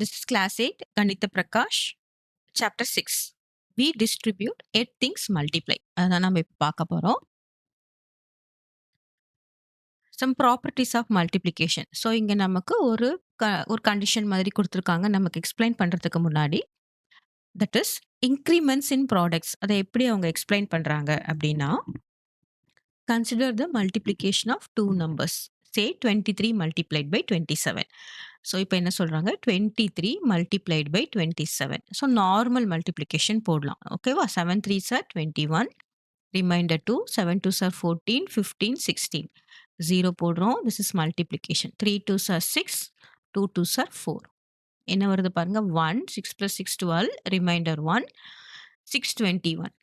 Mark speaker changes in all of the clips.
Speaker 1: This is class 8, Ganitha Prakash, chapter 6. We distribute, yet things multiply. அதான் நம்ம இப்ப பார்க்க போறோம். Some properties of multiplication. So, இங்க நமக்கு ஒரு கண்டிஷன் மாதிரி கொடுத்திருக்காங்க நமக்கு எக்ஸ்பிளைன் பண்றதுக்கு முன்னாடி. That is, increments in products. அதை எப்படி அவங்க எக்ஸ்பிளைன் பண்றாங்க அப்படின்னா, consider the multiplication of two numbers. Say 23 multiplied by 27. So இப்போ என்ன சொல்றாங்க 23 multiplied by 27. So normal multiplication போடலாம் ஓகேவா 7 3s are 21 reminder 2 7 2s are 14 15 16 0 போடுறோம் this is multiplication 3 2s are 6 2 2s are 4 என்ன வருது பாருங்க 1 6 plus 6 12 ரிமைண்டர் 1 621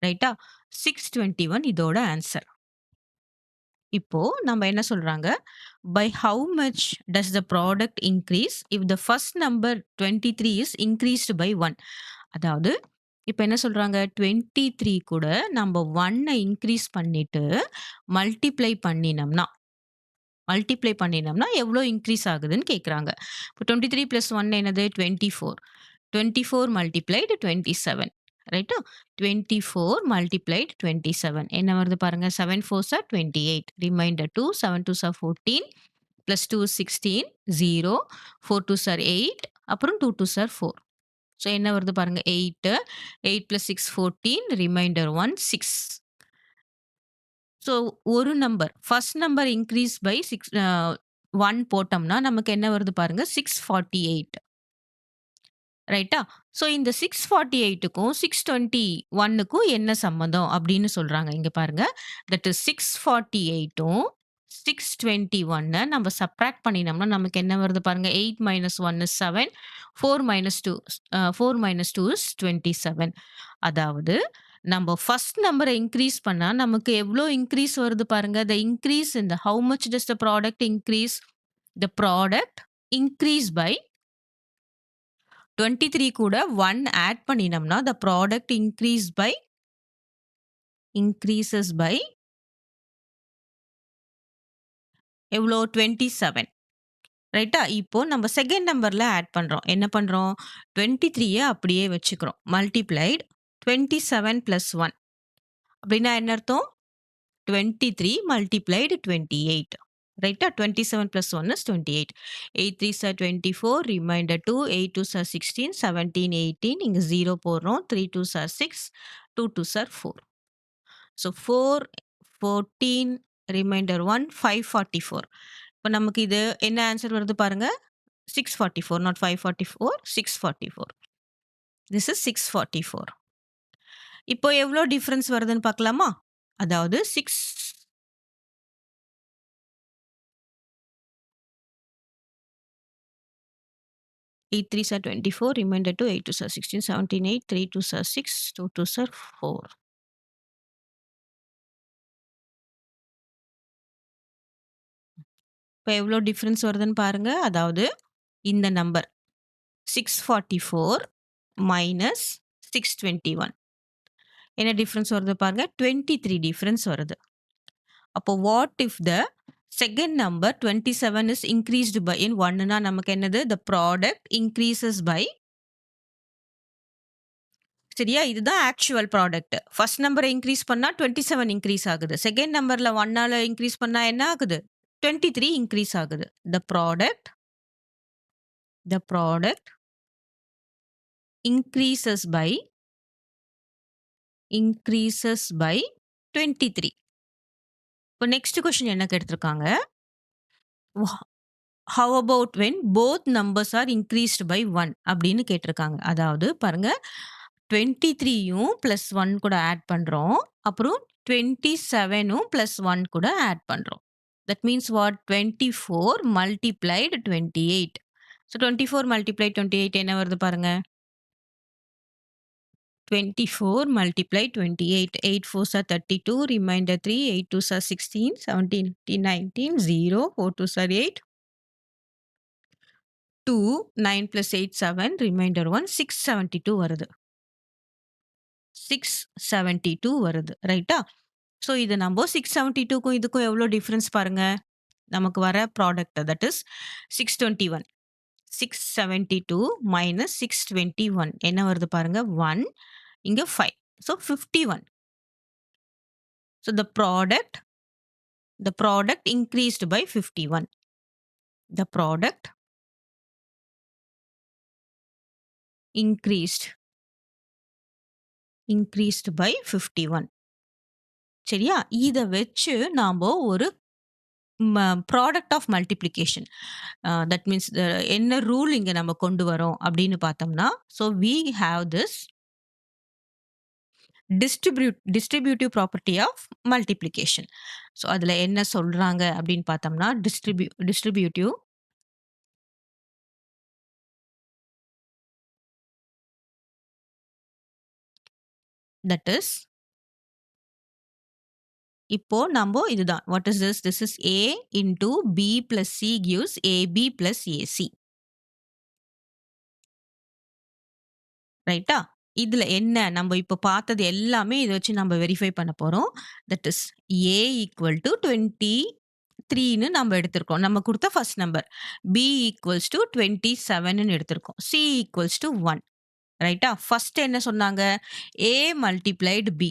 Speaker 1: ரைட்டா 621 இதோட ஆன்சர் இப்போ நம்ம என்ன சொல்றாங்க by how much does the product increase if the first number 23 is increased by 1 அதாவது இப்போ என்ன சொல்றாங்க 23 கூட நம்ம 1 இன்க்ரீஸ் பண்ணிட்டு மல்டிப்ளை பண்ணினோம்னா எவ்வளோ இன்க்ரீஸ் ஆகுதுன்னு கேட்குறாங்க இப்போ 23 + 1 என்னது 24 மல்டிப்ளைடு 27 ரைட்டா 24 multiplied 27 என்ன வருது பாருங்க 7 4s are 28 reminder 2 7 2s are 14 plus 2 is 16 0 4 2s are 8 அப்புறம் 2 2s are 4 ஸோ என்ன வருது பாருங்க 8 8 plus 6 14 ரிமைண்டர் 1 6 ஸோ ஒரு number first number increase by 6 1 போட்டோம்னா நமக்கு என்ன வருது பாருங்க 648 ரைட்டா ஸோ இந்த 648க்கும் 621க்கும் என்ன சம்மந்தம் அப்படின்னு சொல்றாங்க இங்க பாருங்க தட் இஸ் 648ம் 621 நம்ம சப்ராக்ட் பண்ணினோம்னா நமக்கு என்ன வருது பாருங்க 8 minus 1 is 7 4 minus 2 is 27 அதாவது நம்ம ஃபர்ஸ்ட் நம்பரை இன்க்ரீஸ் பண்ணா நமக்கு எவ்வளோ இன்க்ரீஸ் வருது பாருங்க த இன்க்ரீஸ் இந்த how much does the product increase the product increase by 23 கூட 1 ஆட் பண்ணினோம்னா the product increases by எவ்வளோ 27 ரைட்டா இப்போ நம்ம செகண்ட் நம்பர்ல ஆட் பண்றோம் என்ன பண்றோம் 23 அப்படியே வச்சுக்கிறோம் மல்டிப்ளைட் 27 plus 1 அப்படின்னா என்ன அர்த்தம் 23 multiplied 28 ரைட்டா 27 plus 1 is 28 8 3s are 24 reminder 2 8 2s are 16 17 18 இங்க 0 போடுறோம் 3 2s are 6 2 2s are 4 so 4 14 remainder 1 544 இப்போ நமக்கு இது என்ன ஆன்சர் வருது பாருங்க 644 not 544 644 this is 644 இப்போ எவ்வளோ டிஃபரன்ஸ் வருதுன்னு பார்க்கலாமா அதாவது 8 3s are 24 remainder 2 8 2s are 16 17 8 3 2s are 6 2 2s are 4 இப்போ எவ்வளோ டிஃப்ரென்ஸ் வருதுன்னு பாருங்க அதாவது இந்த நம்பர் 644 மைனஸ் 621 என்ன டிஃப்ரென்ஸ் வருது பாருங்க 23 டிஃப்ரென்ஸ் வருது அப்போ what if the second number 27 is increased by இன் ஒன்னுனா நமக்கு என்னது த ப்ராடக்ட் இன்க்ரீசஸ் பை சரியா இதுதான் ஆக்சுவல் ப்ராடக்ட் ஃபர்ஸ்ட் நம்பரை இன்க்ரீஸ் பண்ணா 27 இன்க்ரீஸ் ஆகுது செகண்ட் நம்பர்ல 1ஆல இன்க்ரீஸ் பண்ணா என்ன ஆகுது 23 இன்க்ரீஸ் ஆகுது த ப்ராடக்ட் இன்க்ரீசஸ் பை 23 இப்போ நெக்ஸ்ட் கொஸ்டின் என்ன கேட்டிருக்காங்க how about when both numbers are increased by 1 அப்படின்னு கேட்டிருக்காங்க அதாவது பாருங்க 23யும் ப்ளஸ் 1 கூட ஆட் பண்றோம் அப்புறம் 27ம் ப்ளஸ் 1 கூட ஆட் பண்றோம் that means what 24 multiplied 28 so 24 multiplied 28 என்ன வருது பாருங்க 24 multiplied 28 8 4s are 32 remainder 3 8 2s are 16 17 18 19 0 4 2s are 8 2 9 plus 8 7 remainder 1 672 வருது 672 வருது ரைட்டா ஸோ இது நம்ம 672க்கும் இதுக்கும் எவ்வளோ டிஃப்ரென்ஸ் பாருங்க நமக்கு வர ப்ராடக்ட் தட் இஸ் 621 672 மைனஸ் 621 என்ன வருது பாருங்க 1 இங்க 5. So 51. So the product increased by 51. The product increased by 51. சரியா? இத வச்சு நாம ஒரு product of multiplication that means என்ன ரூல் இங்க நம்ம கொண்டு வரோம் அப்படின்னு பார்த்தோம்னா, so we have this distributive property of multiplication. So அதுல என்ன சொல்றாங்க அப்படின்னு பார்த்தோம்னா, டிஸ்ட்ரிபியூட்டிவ் தட் இஸ் இப்போ நம்ப இதுதான். What is this? This is A into B plus C gives AB plus AC. ரைட்டா? இதுல என்ன நம்ம இப்ப பார்த்தது எல்லாமே இத வச்சு நம்ம வெரிஃபை பண்ண போறோம். That is A equal to 23ன்னு நம்ம எடுத்திருக்கோம். நம்ம குடுத்த first number. B equals to 27ன்னு எடுத்திருக்கோம். C equals to 1. ரைட்டா? ஃபர்ஸ்ட் என்ன சொன்னாங்க? A multiplied B.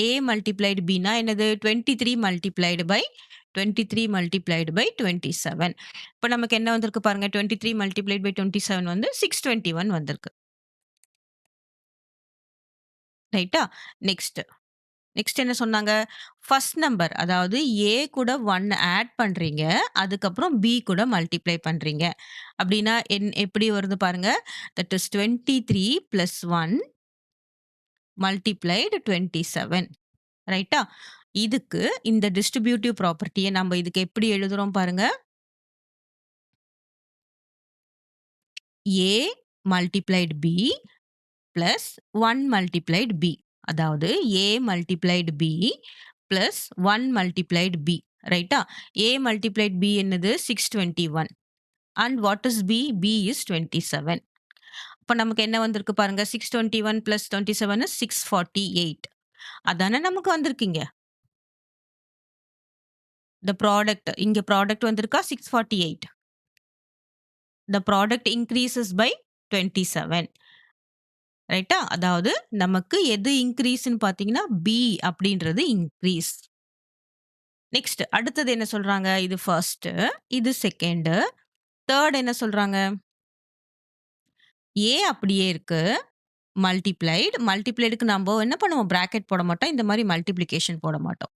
Speaker 1: A multiplied Bனா என்னது? 23 மல்டிப்ளைடு பை 27. இப்ப நமக்கு என்ன வந்திருக்கு பாருங்க. 23 மல்டிப்ளைட் பை 27 வந்து 621 வந்திருக்கு. ரைட்டா? நெக்ஸ்ட் என்ன சொன்னாங்க? ஃபர்ஸ்ட் நம்பர் அதாவது A கூட 1 ஆட் பண்றீங்க. அதுக்கப்புறம் B கூட மல்டிப்ளை பண்றீங்க. அப்படின்னா எப்படி வருது பாருங்க. That is 23 plus 1 multiplied 27. ரைட்டா? இதுக்கு இந்த டிஸ்ட்ரிபியூட்டிவ் ப்ராப்பர்ட்டிய நம்ம இதுக்கு எப்படி எழுதுறோம் பாருங்க. A multiplied B plus 1 multiplied B. அதாவது A multiplied B plus 1 multiplied B. ரைட்டா? A மல்டிப்ளைட் B என்னது? 621. And what is B? B is 27. அப்ப நமக்கு என்ன வந்திருக்கு பாருங்க. 621 பிளஸ் 27 இஸ் 648. அதானே நமக்கு வந்திருக்கீங்க. The product இங்க ப்ராடக்ட் வந்திருக்கா 648. The product increases by 27. ரைட்டா? அதாவது நமக்கு எது இன்கிரீஸ்ன்னு பார்த்தீங்கன்னா, B அப்படின்றது இன்கிரீஸ். நெக்ஸ்ட் அடுத்தது என்ன சொல்றாங்க? இது ஃபர்ஸ்ட், இது செகண்ட், தேர்ட் என்ன சொல்றாங்க? A அப்படியே இருக்கு. மல்டிப்ளைடுக்கு நம்ப என்ன பண்ணுவோம்? பிராக்கெட் போட மாட்டோம். இந்த மாரி மல்டிப்ளிகேஷன் போட மாட்டோம்.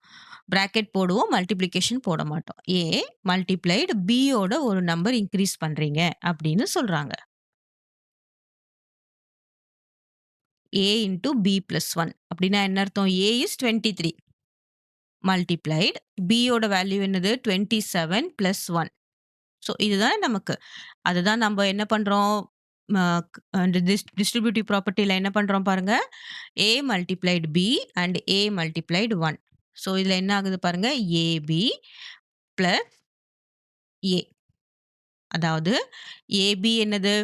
Speaker 1: பிராக்கெட் போடுவோம். மல்டிப்ளிகேஷன் போட மாட்டோம். A மல்டிப்ளைடு B யோட ஒரு நம்பர் இன்கிரீஸ் பண்றீங்க அப்படின்னு சொல்றாங்க. A இன்டு B பிளஸ் 1 அப்படின்னா என்ன அர்த்தம்? A இஸ் 23 மல்டிப்ளைடு B யோட வேல்யூ என்னது? 27 பிளஸ் 1. ஸோ இதுதான் நமக்கு. அதுதான் நம்ம என்ன பண்றோம்? ம அந்த டிஸ்ட்ரிபியூட்டிவ் ப்ராப்பர்ட்டில என்ன பண்றோம் பாருங்க. A multiplied B and A multiplied 1. So இதுல என்ன ஆகுது பாருங்க. AB plus A. அதாவது AB என்னது?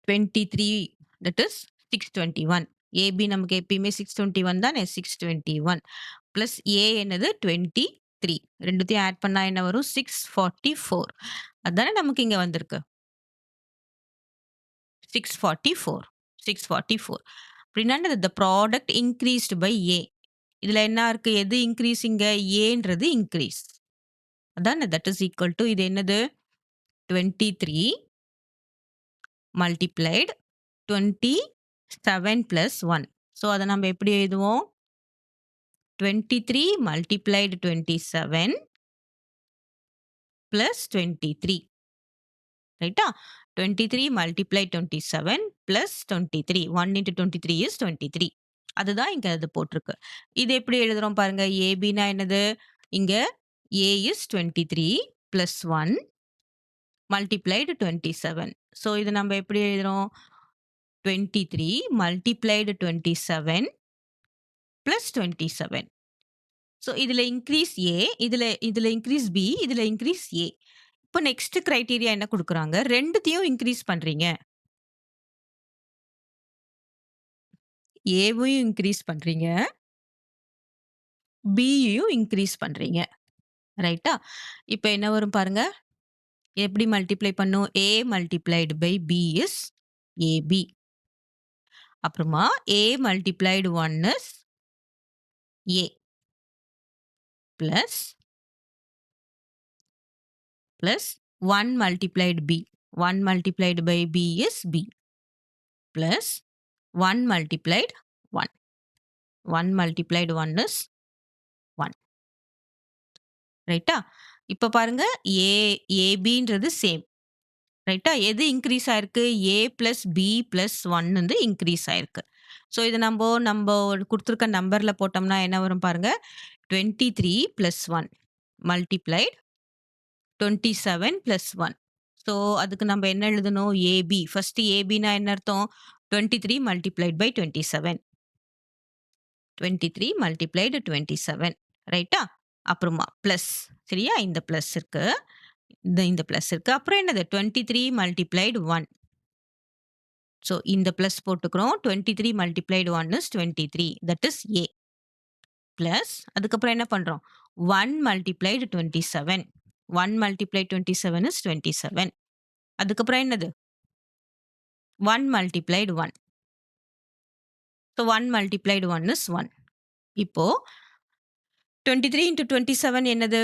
Speaker 1: 23 தட் இஸ் 621. AB நமக்கு எப்பயுமே 621 தானே. 621 பிளஸ் A என்னது? 23. ரெண்டுத்தையும் ஆட் பண்ணா என்ன வரும்? 644. அதானே நமக்கு இங்க வந்திருக்கு. 644. 644. அப்படின்னா the product increased by A. இதுல என்ன இருக்கு? எது இன்கிரீஸ் இங்க? Aன்றது இன்கிரீஸ். அதானே தட் இஸ் ஈக்குவல் டு இது என்னது? 23 மல்டிப்ளைட் 27 பிளஸ் 1. ஸோ அத நம்ம எப்படி எழுதுவோம்? 23 மல்டிப்ளைட் 27 பிளஸ் 23. ரைட்டா? 23 மல்டிப்ளை 27 பிளஸ் 23. 1 into 23 is 23. அதுதான் இங்க அது போட்டிருக்கு. இது எப்படி எழுதுறோம் பாருங்க. ஏபின்னா என்னது? இங்க A is 23 plus 1 multiplied 27. So இது நம்ம எப்படி எழுதுறோம்? 23 மல்டிப்ளைடு 27 பிளஸ் 27. ஸோ இதுல இன்கிரீஸ் A, இதுல இன்கிரீஸ் B, இதுல இன்கிரீஸ் A. இப்போ நெக்ஸ்ட் கிரைட்டீரியா என்ன குடுக்குறாங்க? 2த்தையும் இன்கிரீஸ் பண்றீங்க. ஏவையும் இன்கிரீஸ் பண்றீங்க. பியையும் இன்கிரீஸ் பண்றீங்க. ரைட்டா? இப்ப என்ன வரும் பாருங்க. எப்படி மல்டிப்ளை பண்ணும்? A multiplied by B is AB. அப்புறமா A multiplied 1 is A plus 1 multiplied B. 1 multiplied by B is B plus 1 multiplied 1. 1 multiplied 1 is 1. ரைட்டா? இப்ப பாருங்க ABன்றது சேம். ரைட்டா? எது இன்கிரீஸ் ஆயிருக்கு? A பிளஸ் B பிளஸ் 1 வந்து இன்கிரீஸ் ஆயிருக்கு. ஸோ இது நம்ப குடுத்துருக்க நம்பர்ல போட்டோம்னா என்ன வரும் பாருங்க. 23 பிளஸ் 1 மல்டிப்ளைட் 27 பிளஸ் 1. ஸோ அதுக்கு நம்ம என்ன எழுதணும்? AB. ஃபர்ஸ்ட் ABன்னா என்ன அர்த்தம்? 23 மல்டிப்ளைட் பை 27. 23 மல்டிப்ளைடு 27. ரைட்டா? அப்புறமா பிளஸ். சரியா? இந்த பிளஸ் இருக்கு. இந்த பிளஸ் இருக்கு. அப்புறம் என்னது? 23 மல்டிப்ளைடு 1. ஸோ இந்த பிளஸ் போட்டுக்கிறோம். 23 multiplied 1 is 23. That is A. Plus அதுக்கப்புறம் என்ன பண்றோம்? 1 மல்டிப்ளைடு 27. 1 multiplied 27 is 27. அதுக்கப்புறம் என்னது? 1 மல்டிப்ளைடு 1. So 1 multiplied 1 is 1. இப்போ 23 இன்டு 27 என்னது?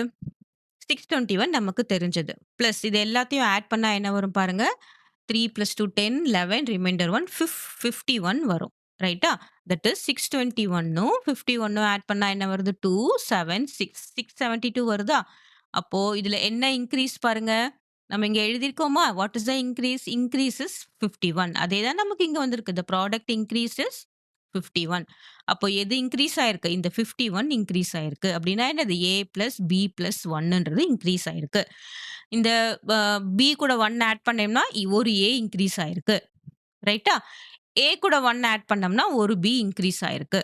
Speaker 1: 621 நமக்கு தெரிஞ்சது. பிளஸ் இது எல்லாத்தையும் ஆட் பண்ணா என்ன வரும் பாருங்க. 3 + 2 10, 11 ரிமைண்டர் 1 51 வரும். ரைட்டா? தட் இஸ் 621ம் 51ம் ஆட் பண்ணா என்ன வருது? 2, 7, 6. 672 வருதா? அப்போ இதுல என்ன இன்கிரீஸ் பாருங்க. நம்ம இங்க எழுதியிருக்கோமா? What is the increase? Increase is 51. அதே தான் நமக்கு இங்க வந்திருக்கு. The product increase is 51. அப்போ எது இன்கிரீஸ் ஆயிருக்கு? இந்த 51 இன்கிரீஸ் ஆயிருக்கு. அப்படின்னா என்னது? A பிளஸ் B பிளஸ் 1ன்றது இன்கிரீஸ் ஆயிருக்கு. இந்த B கூட 1 ஆட் பண்ணோம்னா ஒரு A இன்கிரீஸ் ஆயிருக்கு. ரைட்டா? A கூட 1 ஆட் பண்ணோம்னா ஒரு B இன்கிரீஸ் ஆயிருக்கு.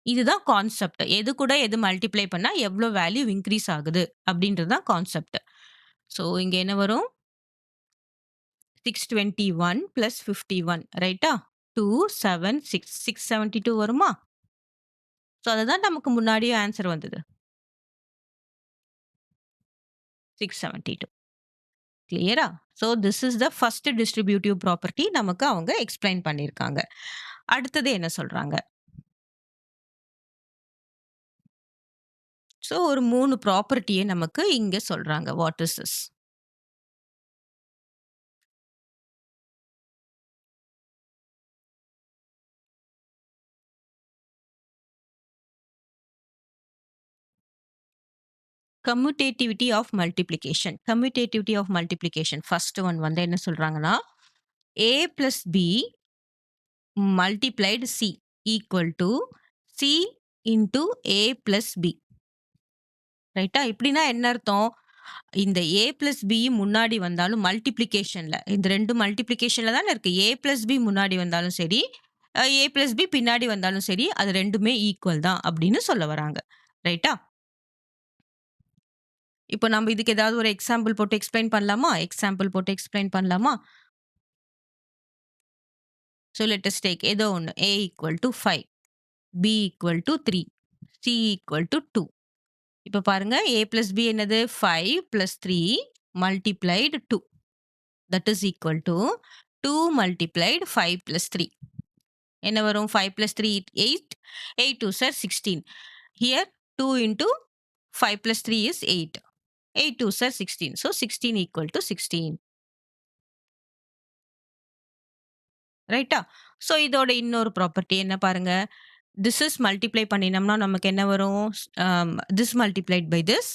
Speaker 1: இதுதான் கான்செப்ட். எது கூட எது மல்டிப்ளை பண்ணா எவ்ளோ வேல்யூ இன்கிரீஸ் ஆகுது அப்படின்றது தான் கான்செப்ட். ஸோ இங்க என்ன வரும்? 621 பிளஸ் 51 ரைட்டா? 2, 7, 6. 672 வருமா? ஸோ அதுதான் நமக்கு முன்னாடியே ஆன்சர் வந்தது. 672. கிளியரா? So this is the first distributive property நமக்கு அவங்க எக்ஸ்பிளைன் பண்ணியிருக்காங்க. அடுத்தது என்ன சொல்றாங்க? ஸோ ஒரு 3 ப்ராப்பர்ட்டிய நமக்கு இங்க சொல்றாங்க. What is this? Commutativity of multiplication. Commutativity of multiplication first one வந்து என்ன சொல்றாங்கன்னா, A plus B multiplied C equal to C into A plus B. ரைட்டா? இப்படின்னா என்ன அர்த்தம்? இந்த A பிளஸ் B முன்னாடி வந்தாலும் மல்டிப்ளிகேஷன்ல இந்த 2 மல்டிப்ளிகேஷன்ல தானே இருக்கு. A பிளஸ் B முன்னாடி வந்தாலும் சரி, A பிளஸ் B பின்னாடி வந்தாலும் சரி, அது 2மே ஈக்குவல் தான் அப்படின்னு சொல்ல வராங்க. ரைட்டா? இப்போ நம்ம இதுக்கு ஏதாவது ஒரு எக்ஸாம்பிள் போட்டு எக்ஸ்பிளைன் பண்ணலாமா? எக்ஸாம்பிள் போட்டு எக்ஸ்பிளைன் பண்ணலாமா? ஸோ லெட் அஸ் டேக் ஏதோ ஒண்ணு. A equal to 5, B equal to 3, C equal to 2. இப்ப பாருங்க A பிளஸ் B என்னது? 5 plus 3 multiplied 2. That is equal to 2 multiplied 5 plus 3. என்ன வரும்? 5 பிளஸ் 3 8. 8 2 சார் 16. Here 2 into 5 plus 3 is 8. 8 2 சார் 16. So 16 equal to 16. ரைட்டா? ஸோ இதோட இன்னொரு ப்ராப்பர்ட்டி என்ன பாருங்க. திஸ் இஸ் மல்டிப்ளை பண்ணினோம்னா நமக்கு என்ன வரும்? This multiplied by this,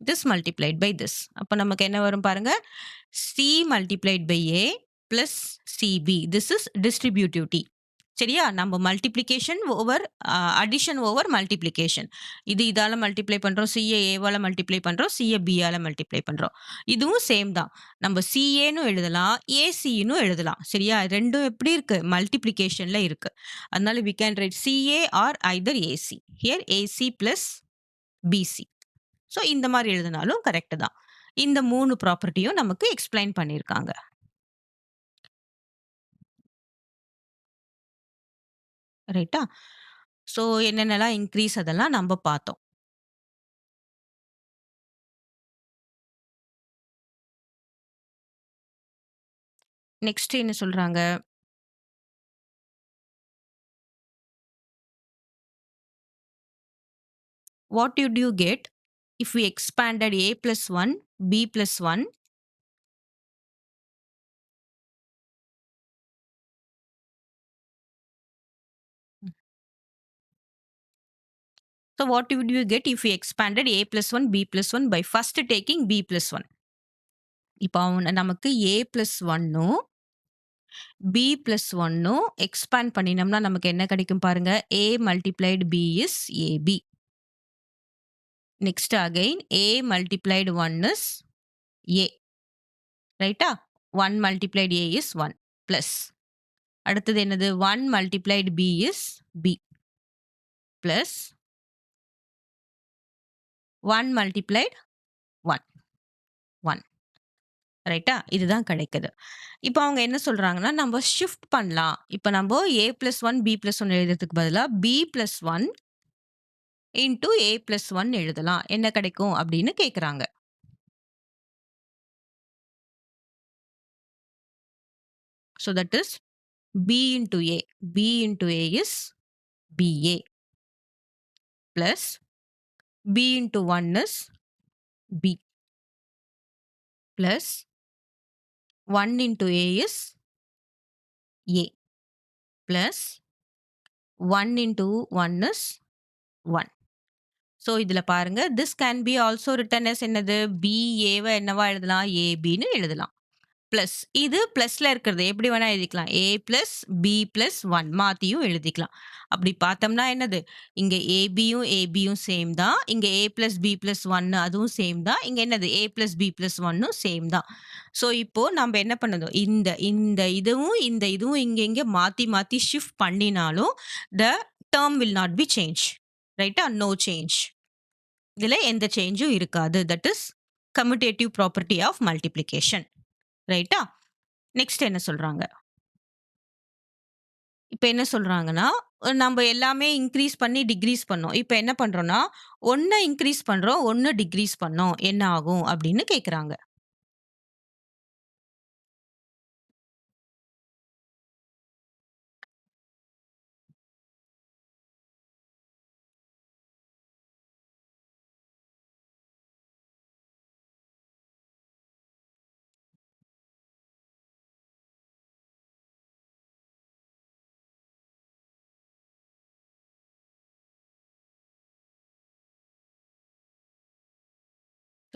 Speaker 1: this multiplied by this. அப்ப நமக்கு என்ன வரும் பாருங்க. C multiplied by A plus CB. This is distributive T. சரியா? நம்ம multiplication over addition over multiplication. இது இதால மல்டிப்ளை பண்றோம். CA Aவால மல்டிப்ளை பண்றோம். CA Bயால மல்டிப்ளை பண்றோம். இதுவும் சேம் தான். நம்ம CAன்னு எழுதலாம். ACன்னு எழுதலாம். சரியா? 2ம் எப்படி இருக்கு? மல்டிப்ளிகேஷன்ல இருக்கு. அதனால we can write CA or either AC. Here AC plus BC. So இந்த மாரி எழுதினாலும் கரெக்ட் தான். இந்த 3 ப்ராப்பர்ட்டியும் நமக்கு எக்ஸ்பிளைன் பண்ணியிருக்காங்க. ரைட்டா? ஸோ என்னென்னலாம் இன்கிரீஸ் அதெல்லாம் நம்ப பார்த்தோம். நெக்ஸ்ட் என்ன சொல்றாங்க? What would you get if we expanded a plus 1, b plus 1? So what would you get if we expanded a plus 1, b plus 1 by first taking b plus 1? இப்போ நமக்கு a plus 1ம், b plus 1ம் expand பண்ணினோம்னா நமக்கு என்ன கிடைக்கும் பாருங்க. a multiplied b is ab. Next again a multiplied 1 is a. ரைட்டா? 1 multiplied a is 1 plus. அடுத்தது என்னது? 1 multiplied b is b plus 1 multiplied 1 1. ரைட்டா? இதுதான் கிடைக்குது. இப்போ அவங்க என்ன சொல்றாங்கன்னா, நம்ம ஷிஃப்ட் பண்ணலாம். இப்போ நம்ப a plus 1, b plus 1 எழுதுறதுக்கு பதிலா b plus 1 into a plus 1 எழுதலாம். என்ன கிடைக்கும் அப்படின்னு கேட்குறாங்க. So that is b into a. b into a is ba plus b into 1 is b plus 1 into a is a plus 1 into 1 is 1. So இதில பாருங்க, this can be also return as என்னது? BAவ என்னவா எழுதலாம்? ABன்னு எழுதலாம். Plus இது பிளஸ்ல இருக்கிறது எப்படி வேணா எழுதிக்கலாம். A பிளஸ் B பிளஸ் 1 மாத்தியும் எழுதிக்கலாம். அப்படி பார்த்தோம்னா என்னது? இங்க ABயும் ABயும் சேம் தான். இங்க A பிளஸ் B பிளஸ் 1 அதுவும் சேம் தான். இங்க என்னது? A பிளஸ் B பிளஸ் 1ம் சேம் தான். ஸோ இப்போ நம்ம என்ன பண்ணணும்? இந்த இந்த இதுவும் இந்த இதுவும் இங்க மாத்தி மாத்தி ஷிஃப்ட் பண்ணினாலும் the term will not be change. ரைட்டா? No change. இதுல எந்த சேஞ்சும் இருக்காது. That is commutative property of multiplication. ரைட்டா? நெக்ஸ்ட் என்ன சொல்றாங்க? இப்ப என்ன சொல்றாங்கன்னா, நம்ப எல்லாமே இன்கிரீஸ் பண்ணி டிக்ரீஸ் பண்ணோம். இப்ப என்ன பண்றோம்னா, 1 இன்கிரீஸ் பண்றோம், 1 டிக்ரீஸ் பண்ணோம். என்ன ஆகும்? அப்படின்னு கேட்குறாங்க.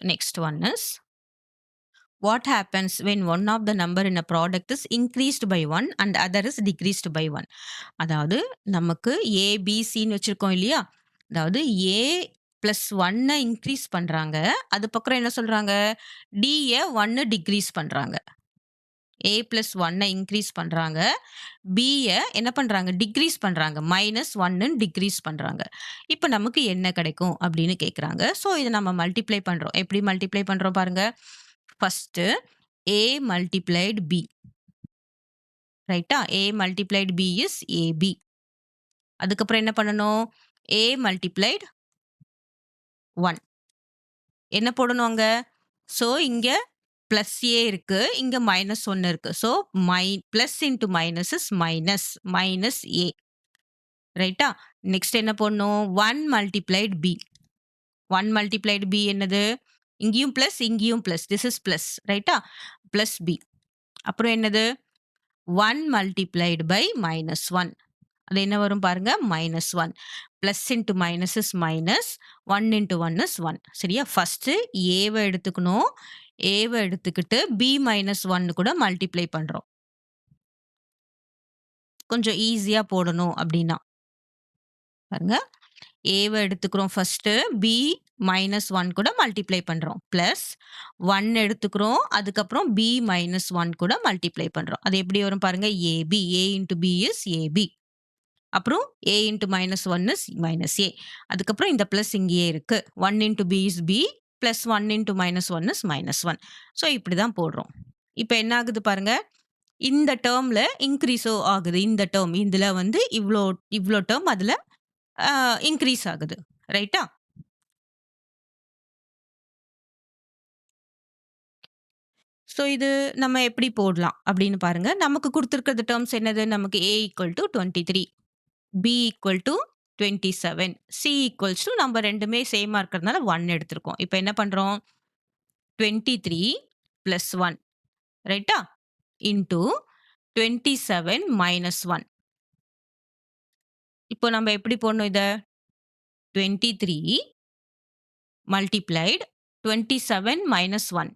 Speaker 1: Next one is, what happens when one of the number in a product is increased by 1 and other is decreased by 1? அதாவது நமக்கு A, B, Cன்னு வச்சிருக்கோம் இல்லையா? அதாவது A பிளஸ் 1 இன்கிரீஸ் பண்றாங்க. அது பக்கம் என்ன சொல்றாங்க? Dய 1 டிக்ரீஸ் பண்றாங்க. A பிளஸ் 1 இன்கிரீஸ் பண்றாங்க. Bய என்ன பண்றாங்க? டிக்ரீஸ் பண்றாங்க. -1ன்னு டிக்ரீஸ் பண்றாங்க. இப்ப நமக்கு என்ன கிடைக்கும் அப்படின்னு கேட்குறாங்க. ஸோ இத நம்ம மல்டிப்ளை பண்றோம். எப்படி மல்டிப்ளை பண்றோம் பாருங்க. First A multiplied B. ரைட்டா? A multiplied B is AB. அதுக்கப்புறம் என்ன பண்ணணும்? A multiplied 1. என்ன போடணும் அங்க? ஸோ இங்க பிளஸ் A இருக்கு. இங்க -1 இருக்கு. So plus into minus is minus. Minus A. ரைட்டா? நெக்ஸ்ட் என்ன போடணும்? 1 மல்டிப்ளைட் B. 1 மல்டிப்ளைட் B என்னது? இங்கேயும் பிளஸ், இங்கேயும் பிளஸ். This is plus. ரைட்டா? Plus B. அப்புறம் என்னது? 1 மல்டிப்ளைட் பை -1. அது என்ன வரும் பாருங்க? -1. Plus into minus is minus. 1 into 1 is 1. சரியா? ஃபர்ஸ்ட்டு Aவ எடுத்துக்கணும். Aவ எடுத்துக்கிட்டு B -1 கூட மல்டிப்ளை பண்றோம். கொஞ்சம் ஈஸியா போடணும் அப்படின்னா. பாருங்க. Aவ எடுத்துக்கிறோம் ஃபர்ஸ்ட்டு. B -1 கூட மல்டிப்ளை பண்றோம். பிளஸ் 1 எடுத்துக்கிறோம். அதுக்கப்புறம் B -1 கூட மல்டிப்ளை பண்றோம். அது எப்படி வரும் பாருங்க? AB. A into B is AB. அப்புறம் A இன்டு -1 இஸ் -A. அதுக்கப்புறம் இந்த பிளஸ் இங்கேயே இருக்கு. 1 into B is B. Plus 1 into -1 is -1. So இப்படி தான் போடுறோம். இப்ப என்ன ஆகுது பாருங்க? இந்த டெர்ம்ல இன்கிரீஸோ ஆகுது. இந்த டெர்ம் இதுல வந்து இவ்ளோ இவ்ளோ டெர்ம் அதுல இன்கிரீஸ் ஆகுது. ரைட்டா? ஸோ இது நம்ம எப்படி போடலாம் அப்படின்னு பாருங்க. நமக்கு குடுத்திருக்கிறது டெர்ம்ஸ் என்னது? நமக்கு A = 23, B = 27, C = நம்ம 2மே சேமா இருக்கிறதுனால 1 எடுத்திருக்கோம். இப்ப என்ன பண்றோம்? 23 + 1 ரைட்டா? இன்டூ 27 - 1. இப்போ நம்ம எப்படி போடணும் இத? 23 மல்டிப்ளைட் 27 - 1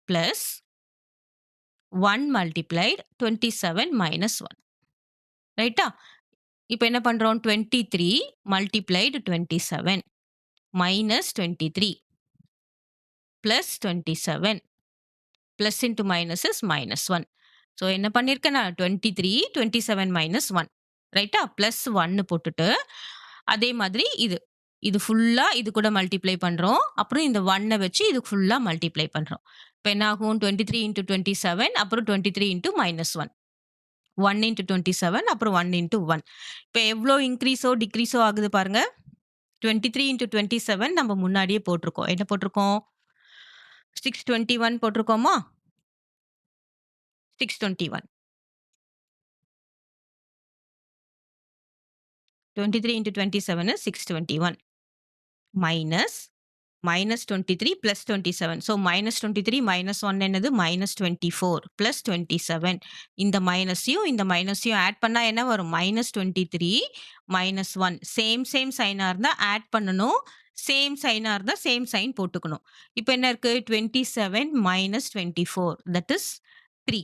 Speaker 1: பிளஸ் 1 மல்டிப்ளைட் 27 - 1 ரைட்டா? இப்ப என்ன பண்றோம்? 23 multiplied 27 minus 23 plus 27 plus into minus is -1. So என்ன பண்ணியிருக்கேன் நான்? 23, 27 - 1 ரைட்டா? பிளஸ் 1 போட்டுட்டு, அதே மாதிரி இது. இது ஃபுல்லா இது கூட மல்டிப்ளை பண்றோம். அப்புறம் இந்த 1 வச்சு இது ஃபுல்லா மல்டிப்ளை பண்றோம். இப்ப என்ன ஆகும்? 23 இன்டு 27 அப்புறம் 23 இன்டு -1. 1 இன்டு 27 அப்புறம் 1 இன்டு 1. இப்ப எவ்ளோ இன்கிரீஸோ, டிக்ரீஸோ ஆகுது பாருங்க. 23 இன்டு 27 நம்ம முன்னாடியே போட்டிருக்கோம். என்ன போட்டிருக்கோம்? 621 போட்டிருக்கோமா? 621. 23 இன்டு 27 is 621 மைனஸ் -23 + 27. ஸோ -23 -1 என்னது? -24 + 27. இந்த மைனஸையும், இந்த மைனஸையும் ஆட் பண்ணா என்ன வரும்? -23 -1. சேம் சைனா இருந்தா ஆட் பண்ணணும். சேம் சைனா இருந்தா சேம் சைன் போட்டுக்கணும். இப்ப என்ன இருக்கு? 27 - 24 தட் இஸ் 3.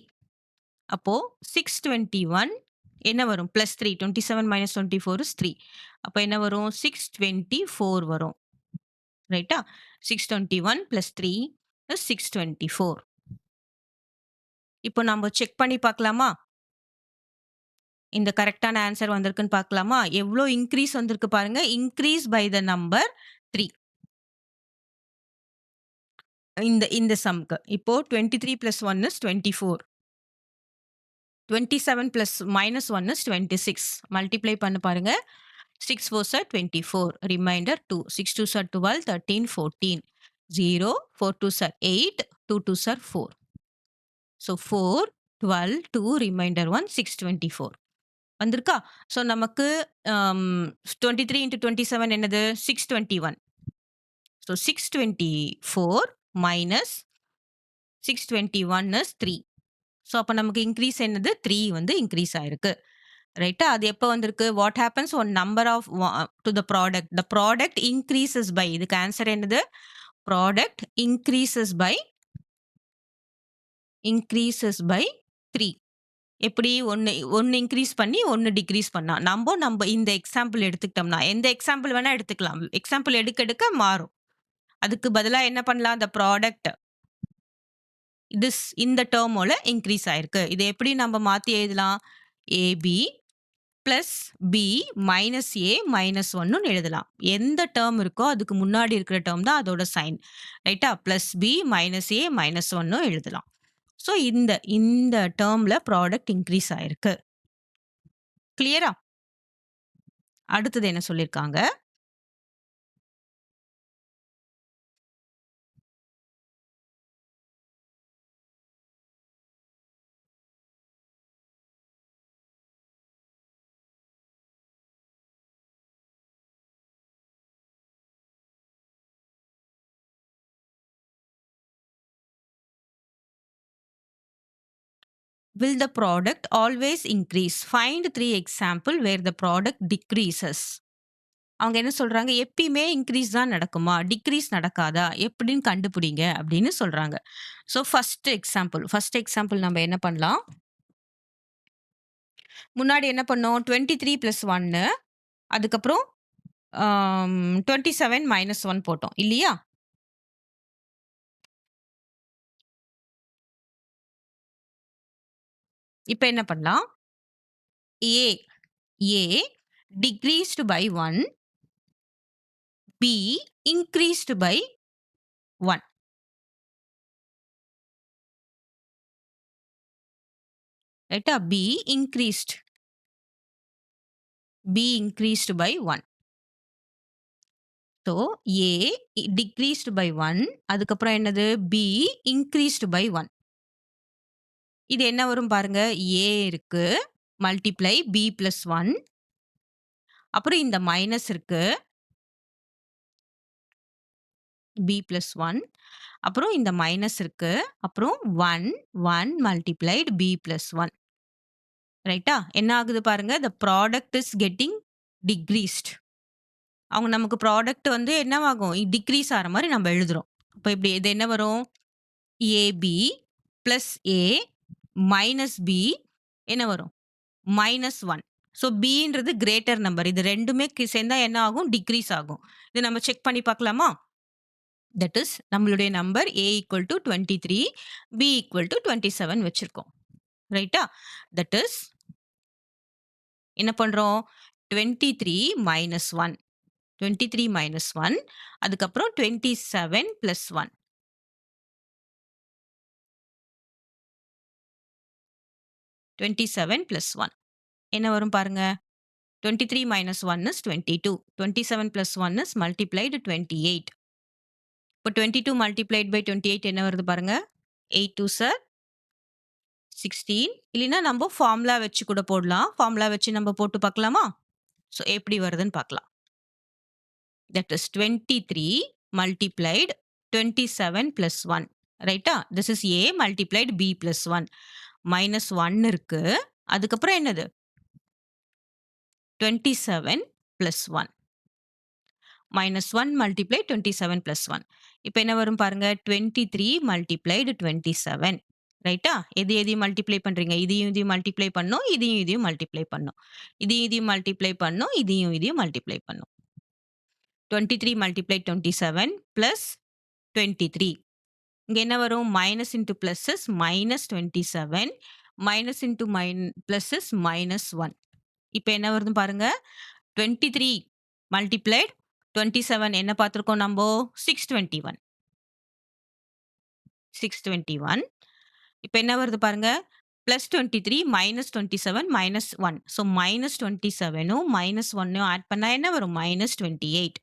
Speaker 1: அப்போ 621 என்ன வரும்? +3. 27 - 24 is 3. அப்ப என்ன வரும்? 624 வரும். ரைட்டா? 621 + 3 is 624. இப்போ நம்ம செக் பண்ணி பார்க்கலாமா? இந்த கரெக்ட்டான ஆன்சர் வந்திருக்குன்னு பார்க்கலாமா? எவ்ளோ இன்கிரீஸ் வந்திருக்கு பாருங்க. Increase by the number 3. இந்த சம்க்கு. இப்போ 23 + 1 is 24. 27 + -1 is 26. மல்டிப்ளை பண்ணி பாருங்க. 6 4s are 24. Remainder 2. 6 2s are 12, 13, 14. 0, 4 2s are 8, 2 2s are 4. So 4, 12, 2, remainder 1, 624. வந்திருக்கா? ஸோ நமக்கு 23 இன்டு 27 என்னது? 621. So 624 minus 621 is 3. ஸோ அப்ப நமக்கு இன்கிரீஸ் என்னது? 3 வந்து இன்கிரீஸ் ஆயிருக்கு. ரைட்டா? அது எப்ப வந்திருக்கு? What happens one number of to the product. The product increases by இதுக்கு ஆன்சர் என்னது? Product increases by 3. எப்படி? 1 இன்கிரீஸ் பண்ணி 1 டிக்ரீஸ் பண்ணா. நம்ப இந்த எக்ஸாம்பிள் எடுத்துக்கிட்டோம்னா, எந்த எக்ஸாம்பிள் வேணா எடுத்துக்கலாம். எக்ஸாம்பிள் எடுக்க எடுக்க மாறும். அதுக்கு பதிலா என்ன பண்ணலாம்? த ப்ராடக்ட் இந்த டெர்மோல இன்கிரீஸ் ஆயிருக்கு. இத எப்படி நம்ம மாத்தி எழுதலாம்? ஏபி பிளஸ் பி மைனஸ் ஏ மைனஸ் 1ன்னு எழுதலாம். எந்த டெர்ம் இருக்கோ அதுக்கு முன்னாடி இருக்கிற டெர்ம் தான் அதோட சைன். ரைட்டா? பிளஸ் பி மைனஸ் ஏ மைனஸ் 1ன்னு எழுதலாம். ஸோ இந்த டெர்ம்ல ப்ராடக்ட் இன்கிரீஸ் ஆயிருக்கு. கிளியரா? அடுத்தது என்ன சொல்லியிருக்காங்க? Will the product always increase? Find 3 example where the product decreases. அவங்க என்ன சொல்றாங்க? எப்பயுமே இன்கிரீஸ் தான் நடக்குமா? டிக்ரீஸ் நடக்காதா? எப்படின்னு கண்டுபிடிங்க அப்படின்னு சொல்றாங்க. ஸோ ஃபர்ஸ்ட் எக்ஸாம்பிள் நம்ம என்ன பண்ணலாம்? முன்னாடி என்ன பண்ணோம்? 23 + 1 அதுக்கப்புறம் 27 - 1 போட்டோம் இல்லையா? இப்ப என்ன பண்ணலாம்? A decreased by 1, B increased by 1. ரைட்டா? B increased by 1. So A decreased by 1 அதுக்கப்புறம் என்னது? B increased by 1. இது என்ன வரும் பாருங்க. ஏ இருக்கு. Multiply B plus 1. அப்புறம் இந்த மைனஸ் இருக்கு. B plus 1. அப்புறம் இந்த மைனஸ் இருக்கு. அப்புறம் 1, 1 மல்டிப்ளைட் பி பிளஸ் 1. ரைட்டா? என்ன ஆகுது பாருங்க. The product is getting decreased. அவங்க நமக்கு ப்ராடக்ட் வந்து என்னவாகும்? டிக்ரீஸ் ஆற மாரி நம்ம எழுதுறோம். அப்ப இப்படி இது என்ன வரும்? AB plus A minus B என்ன வரும்? மைனஸ் 1. ஸோ பின்றது கிரேட்டர் நம்பர். இது 2மே சேர்ந்தா என்ன ஆகும்? டிக்ரீஸ் ஆகும். இது நம்ம செக் பண்ணி பார்க்கலாமா? தட் இஸ் நம்மளுடைய number A equal to 23, B equal to 27 வச்சிருக்கோம். ரைட்டா? தட் இஸ் என்ன பண்றோம்? 23 மைனஸ் 1. 23 மைனஸ் 1 அதுக்கப்புறம் 27 பிளஸ் 1. 27 பிளஸ் 1 என்ன வரும் பாருங்க. 23 minus 1 is 22. 27 plus 1 is multiplied 28. இப்போ 22 multiplied by 28 என்ன வருது பாருங்க. 8 2s are 16. இல்லைன்னா நம்ம ஃபார்முலா வச்சு கூட போடலாம். ஃபார்முலா வச்சு நம்ம போட்டு பார்க்கலாமா? ஸோ எப்படி வருதுன்னு பார்க்கலாம். That is 23 multiplied 27 plus 1. ரைட்டா? This is A multiplied B plus 1. minus 1 இருக்கு. அதுக்கப்புறம் என்னது? 27 plus 1. minus 1 multiply 27 plus 1. இப்போ என்ன வரும் பாருங்க. 23 multiplied 27. ரைட்டா? எதையும் மல்டிப்ளை பண்றீங்க. இதையும் மல்டிப்ளை பண்ணும். இதையும் மல்டிப்ளை பண்ணும். இதையும் மல்டிப்ளை பண்ணும். இதையும் மல்டிப்ளை பண்ணும். 23 multiply 27 plus 23. இங்க என்ன வரும்? Minus into plus is minus 27. Minus into plus is minus 1. இப்போ என்ன வருது பாருங்க. 23 multiplied 27 என்ன பார்த்துருக்கோம் நம்ம? 621. 621. இப்போ என்ன வருது பாருங்க. Plus 23 minus 27 minus 1. So minus 27ம் மைனஸ் 1ம் ஆட் பண்ணா என்ன வரும்? மைனஸ் 28.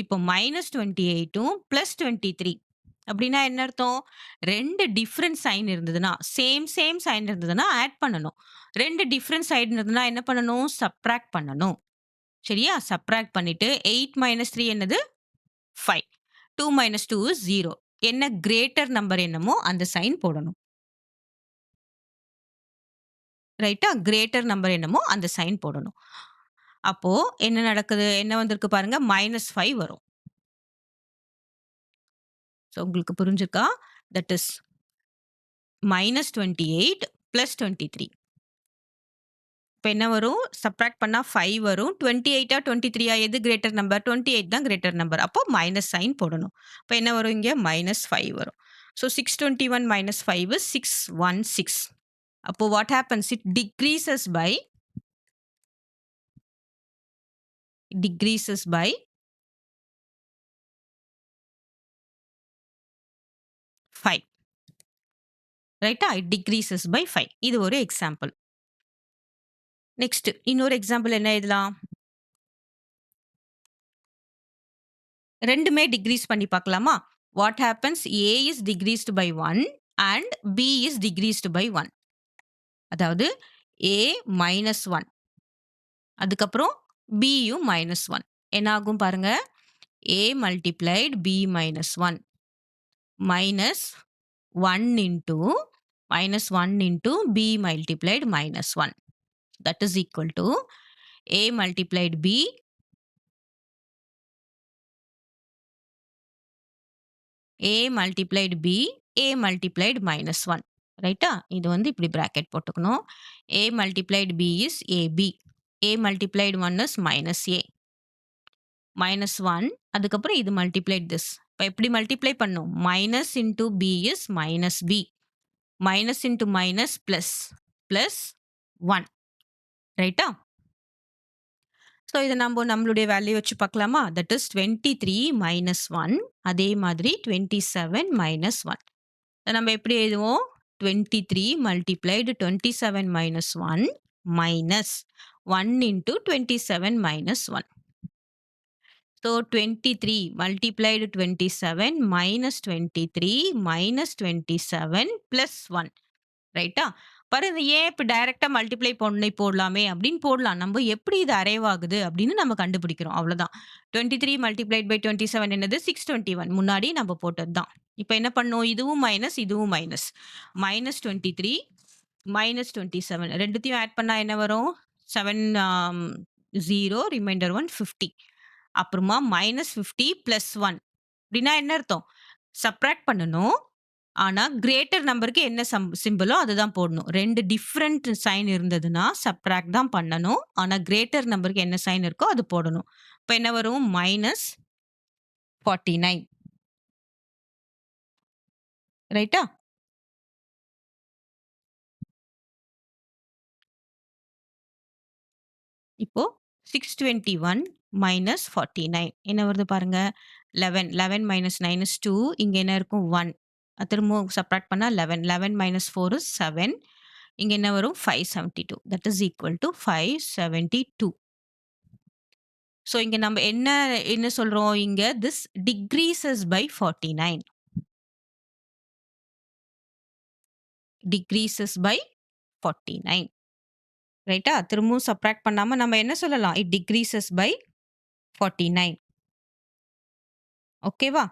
Speaker 1: இப்போ மைனஸ் 28ம் பிளஸ் 23 அப்படின்னா என்ன அர்த்தம்? 2 டிஃப்ரெண்ட் சைன் இருந்ததுன்னா சேம் சைன் இருந்ததுன்னா ஆட் பண்ணணும். 2 டிஃப்ரெண்ட் சைன் இருந்ததுன்னா என்ன பண்ணணும்? சப்ட்ராக்ட் பண்ணணும். சரியா? சப்ட்ராக்ட் பண்ணிட்டு 8 மைனஸ் 3 என்னது? 5. 2 மைனஸ் 2 இஸ் 0. என்ன கிரேட்டர் நம்பர் என்னமோ அந்த சைன் போடணும். ரைட்டா? கிரேட்டர் நம்பர் என்னமோ அந்த சைன் போடணும். அப்போ என்ன நடக்குது? என்ன வந்திருக்கு பாருங்க. மைனஸ் 5 வரும். ஸோ உங்களுக்கு புரிஞ்சுக்கா? That is minus 28 plus 23. இப்போ என்ன வரும்? சப்ட்ராக்ட் பண்ணா 5 வரும். 28ஆ 23ஆ எது கிரேட்டர் நம்பர்? 28 தான் கிரேட்டர் நம்பர். அப்போ மைனஸ் சைன் போடணும். இப்போ என்ன வரும் இங்க? மைனஸ் 5 வரும். So 621 minus 5 is 616. அப்போ what happens? It decreases by 5. ரைட்டா? It decreases by 5. இது ஒரு எக்ஸாம்பிள். நெக்ஸ்ட் இன்னொரு எக்ஸாம்பிள் என்ன எழுதலாம்? ரெண்டுமே டிக்ரீஸ் பண்ணி பார்க்கலாமா? What happens? A is decreased by 1 and B is decreased by 1. அதாவது A minus 1. அதுக்கப்புறம் Bயும் minus 1. என்ன ஆகும் பாருங்க. A multiplied B minus 1 minus 1 into B multiplied minus 1. That is equal to A multiplied B multiplied B A multiplied minus 1. ரைட்டா? இது வந்து இப்படி bracket போட்டுக்கணும். A multiplied B is AB. A multiplied 1 is minus A. minus 1 அதுக்கப்புறம் இது multiplied this. இப்போ எப்படி multiply பண்ணும்? Minus into B is minus B. Minus into minus plus 1. ரைட்டா? ஸோ இதை நம்ம நம்மளுடைய வேல்யூ வச்சு பார்க்கலாமா? That is 23 minus 1. அதே மாதிரி 27 minus 1. நம்ம எப்படி எழுதுவோம்? 23 multiplied 27 minus 1 minus 1 into 27 minus 1. So 23 multiplied 27 minus 23 minus 27 plus 1 ரைட்டா? பாருங்க ஏன் இப்ப டைரக்ட்டா மல்டிப்ளை பண்ணி போடலாமே அப்படின்னு போடலாம். நம்ம எப்படி இது அரைவ் ஆகுது அப்படின்னு நம்ம கண்டுபிடிக்கிறோம். அவ்வளோதான். 23 மல்டிப்ளைட் பை 27 என்னது? 621 முன்னாடி நம்ம போட்டது தான். இப்ப என்ன பண்ணோம்? இதுவும் மைனஸ், இதுவும் மைனஸ். மைனஸ் 23 மைனஸ் 27 2த்தையும் ஆட் பண்ணா என்ன வரும்? 7 0 ரிமைண்டர் 1 50. அப்புறமா மைனஸ் 50 பிளஸ் 1 அப்படின்னா என்ன அர்த்தம்? சப்ட்ராக்ட் பண்ணணும். ஆனா, கிரேட்டர் நம்பருக்கு என்ன சிம்பலோ அதுதான் போடணும். 2 டிஃபரண்ட் சைன் இருந்ததுன்னா, சப்ட்ராக்ட் தான் பண்ணணும். ஆனா, கிரேட்டர் நம்பருக்கு என்ன சைன் இருக்கோ அது போடணும். இப்ப என்ன வரும்? மைனஸ் 49 ரைட்டா? இப்போ 621 மைனஸ் 49 என்ன வருது பாருங்க. 11 11 மைனஸ் 9 இஸ் 2 இங்க என்ன இருக்கும்? 1 திரும்பவும் சப்ட்ராக்ட் பண்ணா 11 11 மைனஸ் 4 இஸ் 7 இங்க என்ன வரும்? 572 that is equal to 572. So இங்க நம்ம என்ன என்ன சொல்றோம்? இங்க this decreases by 49 decreases by 49 ரைட்டா? திரும்பவும் சப்ட்ராக்ட் பண்ணாம நம்ம என்ன சொல்லலாம்? இட் டிக்ரீசஸ் பை 49 ஓகேவா?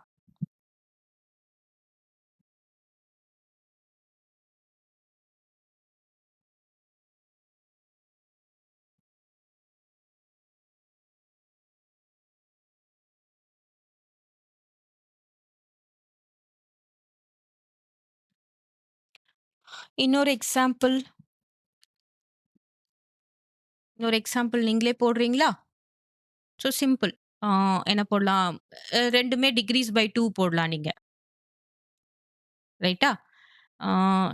Speaker 1: இன்னொரு எக்ஸாம்பிள் நீங்களே போடுறீங்களா? So simple. ஆ என்ன போடலாம்? 2மே டிக்ரீஸ் பை 2 போடலாம் நீங்க. ரைட்டா? ஆ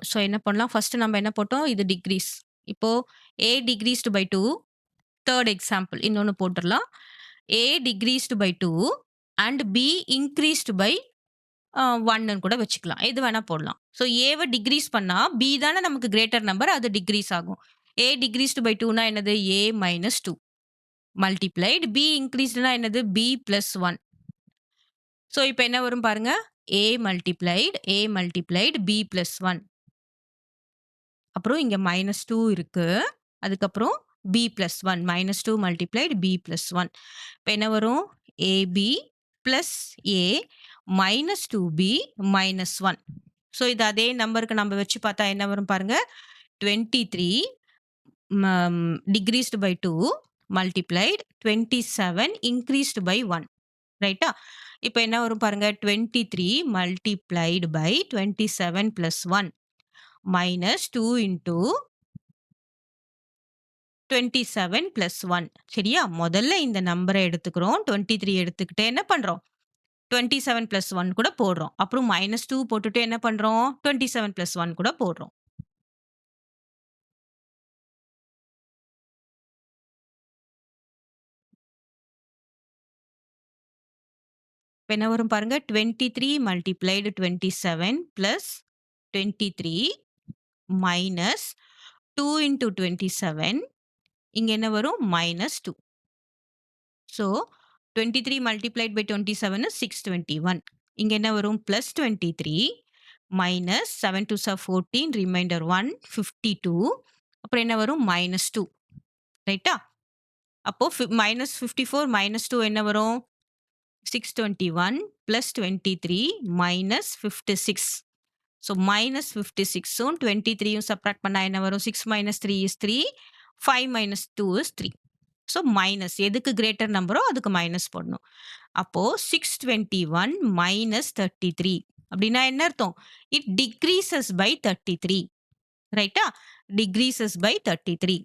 Speaker 1: ஸோ என்ன பண்ணலாம்? ஃபர்ஸ்ட் நம்ம என்ன போட்டோம்? இது டிக்ரீஸ். இப்போ A டிக்ரீஸ்ட் பை 2 3 எக்ஸாம்பிள் இன்னொன்னு போட்டுறலாம். A decreased by 2 and B increased by 1ன்னு கூட வச்சுக்கலாம். எது வேணா போடலாம். ஸோ Aவ டிக்ரீஸ் பண்ணா B தானே நமக்கு கிரேட்டர் நம்பர் அது டிக்ரீஸ் ஆகும். A டிக்ரீஸ்ட் பை 2னா என்னது? A மைனஸ் 2 மல்டிப்ளைட் B இன்கிரீஸ்ட்னா என்னது? B plus 1. ஸோ இப்ப என்ன வரும் பாருங்க. A multiplied B plus 1. அப்புறம் இங்க -2 இருக்கு. அதுக்கப்புறம் B plus 1 -2 multiplied B plus 1. இப்ப என்ன வரும்? AB plus A minus 2B minus 1. So இது அதே நம்பருக்கு நம்ம வச்சு பார்த்தா என்ன வரும் பாருங்க. 23 decreased by 2 multiplied 27 increased by 1 ரைட்டா? இப்ப என்ன வரும் பாருங்க. 23 multiplied by 27 plus 1 minus 2 into 27 plus 1 சரியா? முதல்ல இந்த நம்பரை எடுத்துக்கிறோம். 23 எடுத்துக்கிட்டு என்ன பண்றோம்? 27 பிளஸ் 1 கூட போடுறோம். அப்புறம் -2 போட்டுட்டு என்ன பண்றோம்? 27 பிளஸ் 1 கூட போடுறோம். இப்ப என்ன வரும் பாருங்க. 23 மல்டிப்ளைடு 27 பிளஸ் 23 மைனஸ் 2 இன்டூ 27 இங்க என்ன வரும்? -2. So 23 multiplied by 27 is 621. இங்க என்ன வரும்? Plus 23 minus 7 2s are 14 remainder 1 52. அப்புறம் என்ன வரும்? -2 ரைட்டா? அப்போ -54 -2 என்ன வரும்? 621 பிளஸ் 23 மைனஸ் 56. ஸோ -56ம் 23யும் சப்ட்ராக்ட் பண்ணா என்ன வரும்? 6 minus 3 is 3 5 minus 2 is 3. So minus எதுக்கு கிரேட்டர் நம்பரோ அதுக்கு மைனஸ் போடணும். அப்போ 621 மைனஸ் 33 அப்படின்னா என்ன அர்த்தம்? இட் டிக்ரீசஸ் பை 33 ரைட்டா? Decreases by 33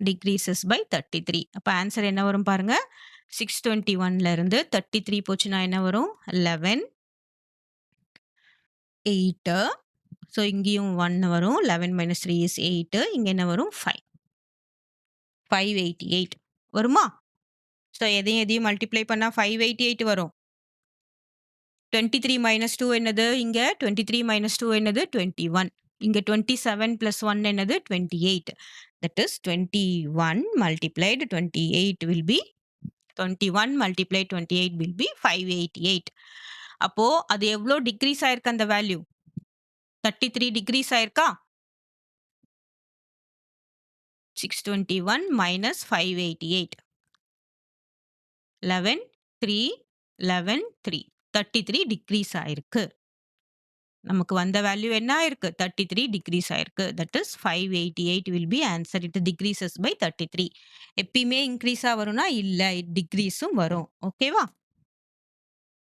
Speaker 1: decreases by 33. அப்ப ஆன்சர் என்ன வரும் பாருங்க. 621ல இருந்து 33 போச்சுன்னா என்ன வரும்? 11 8 ஸோ இங்கேயும் 1 வரும். 11 மைனஸ் 3 இஸ் 8 இங்க என்ன வரும்? 5 588 வருமா? ஸோ எதையும் மல்டிப்ளை பண்ணா 588 வரும். 23 மைனஸ் 2 என்னது? இங்க 23 மைனஸ் 2 என்னது? 21. இங்க 27 பிளஸ் 1 என்னது? 28. That is 21 multiplied 28 will be 21 multiplied 28 will be 588. அப்போ அது எவ்வளோ டிக்ரீஸ் ஆயிருக்கு அந்த வேல்யூ? 33 டிக்ரீஸ் ஆயிருக்கா? 621 minus 588. 11, 3, 11, 3. 33 டிக்ரீஸ் ஆயிருக்கு. நமக்கு வந்த வேல்யூ என்ன ஆயிருக்கு? 33 டிக்ரீஸ் ஆயிருக்கு. That is 588 will be answer. It decreases by 33. எப்பயுமே இன்க்ரீஸா வரும்னா இல்ல, டிக்ரீஸும் வரும். ஓகேவா?